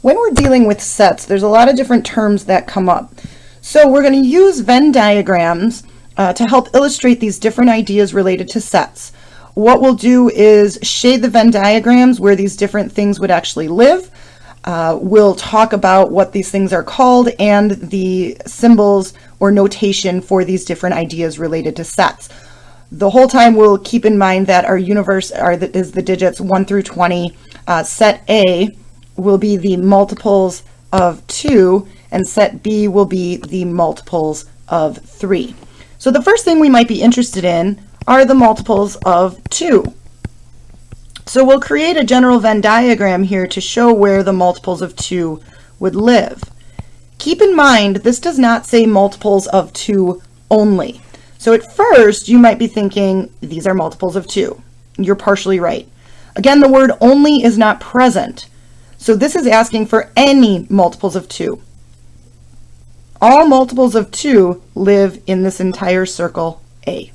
When we're dealing with sets, there's a lot of different terms that come up. So we're going to use Venn diagrams to help illustrate these different ideas related to sets. What we'll do is shade the Venn diagrams where these different things would actually live. We'll talk about what these things are called and the symbols or notation for these different ideas related to sets. The whole time we'll keep in mind that our universe is the digits 1 through 20. Set A will be the multiples of 2, and set B will be the multiples of 3. So the first thing we might be interested in are the multiples of 2. So we'll create a general Venn diagram here to show where the multiples of 2 would live. Keep in mind, this does not say multiples of 2 only. So at first, you might be thinking, these are multiples of 2. You're partially right. Again, the word only is not present. So this is asking for any multiples of 2. All multiples of 2 live in this entire circle A.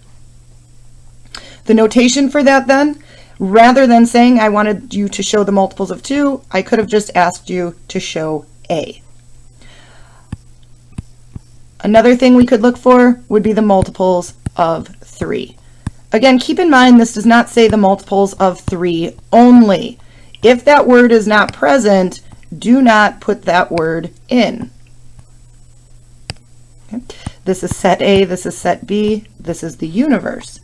The notation for that then, rather than saying I wanted you to show the multiples of 2, I could have just asked you to show A. Another thing we could look for would be the multiples of 3. Again, keep in mind this does not say the multiples of 3 only. If that word is not present, do not put that word in. Okay. This is set A, this is set B, this is the universe.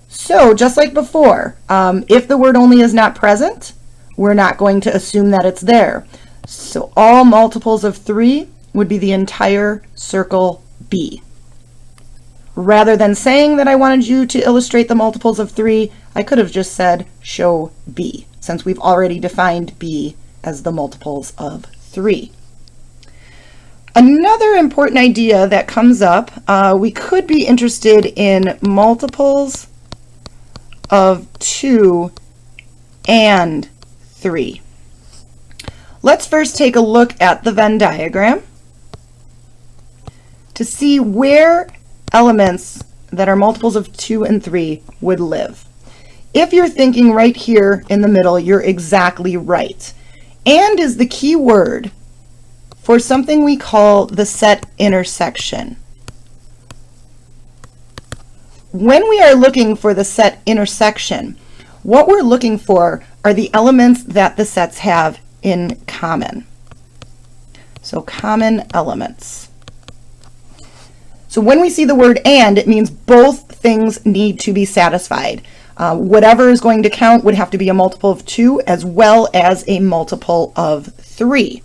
So just like before, if the word only is not present, we're not going to assume that it's there. So all multiples of 3 would be the entire circle B. Rather than saying that I wanted you to illustrate the multiples of 3, I could have just said show B, since we've already defined B as the multiples of 3. Another important idea that comes up, we could be interested in multiples of 2 and 3. Let's first take a look at the Venn diagram to see where elements that are multiples of 2 and 3 would live. If you're thinking right here in the middle, you're exactly right. And is the key word for something we call the set intersection. When we are looking for the set intersection, what we're looking for are the elements that the sets have in common. So common elements. So when we see the word and, it means both things need to be satisfied. Whatever is going to count would have to be a multiple of 2 as well as a multiple of 3.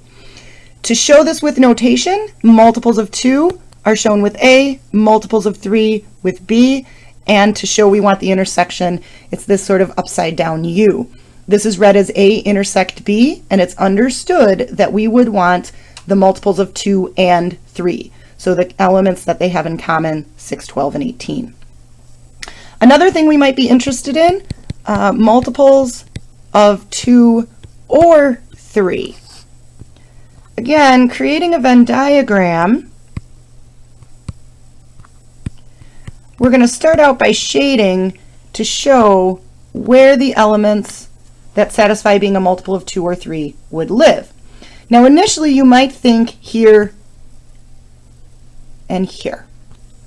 To show this with notation, multiples of 2 are shown with A, multiples of 3 with B, and to show we want the intersection, it's this sort of upside down U. This is read as A intersect B, and it's understood that we would want the multiples of 2 and 3. So the elements that they have in common, 6, 12, and 18. Another thing we might be interested in, multiples of 2 or 3. Again, creating a Venn diagram, we're going to start out by shading to show where the elements that satisfy being a multiple of 2 or 3 would live. Now initially you might think here and here,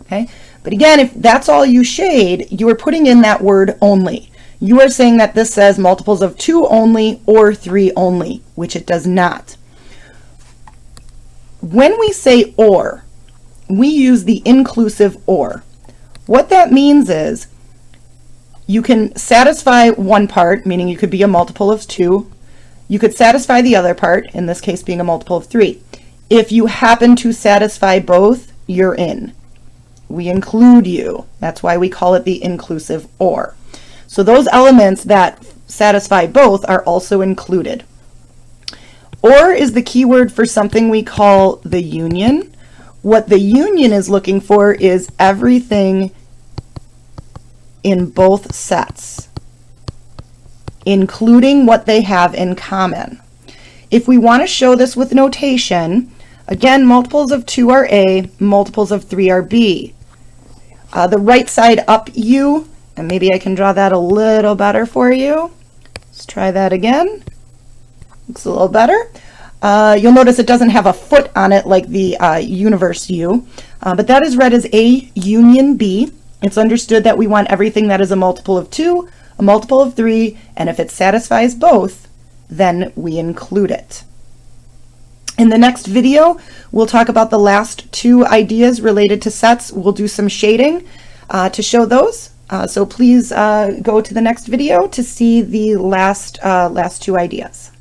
okay? But again, if that's all you shade, you are putting in that word only. You are saying that this says multiples of 2 only or 3 only, which it does not. When we say or, we use the inclusive or. What that means is you can satisfy one part, meaning you could be a multiple of 2. You could satisfy the other part, in this case being a multiple of 3. If you happen to satisfy both, you're in. We include you. That's why we call it the inclusive or. So those elements that satisfy both are also included. Or is the key word for something we call the union. What the union is looking for is everything in both sets, including what they have in common. If we want to show this with notation, again, multiples of 2 are A, multiples of 3 are B. The right side up U, and maybe I can draw that a little better for you. Let's try that again. Looks a little better. You'll notice it doesn't have a foot on it like the universe U, but that is read as A union B. It's understood that we want everything that is a multiple of 2, a multiple of 3, and if it satisfies both, then we include it. In the next video, we'll talk about the last 2 ideas related to sets. We'll do some shading to show those. So please go to the next video to see the last 2 ideas.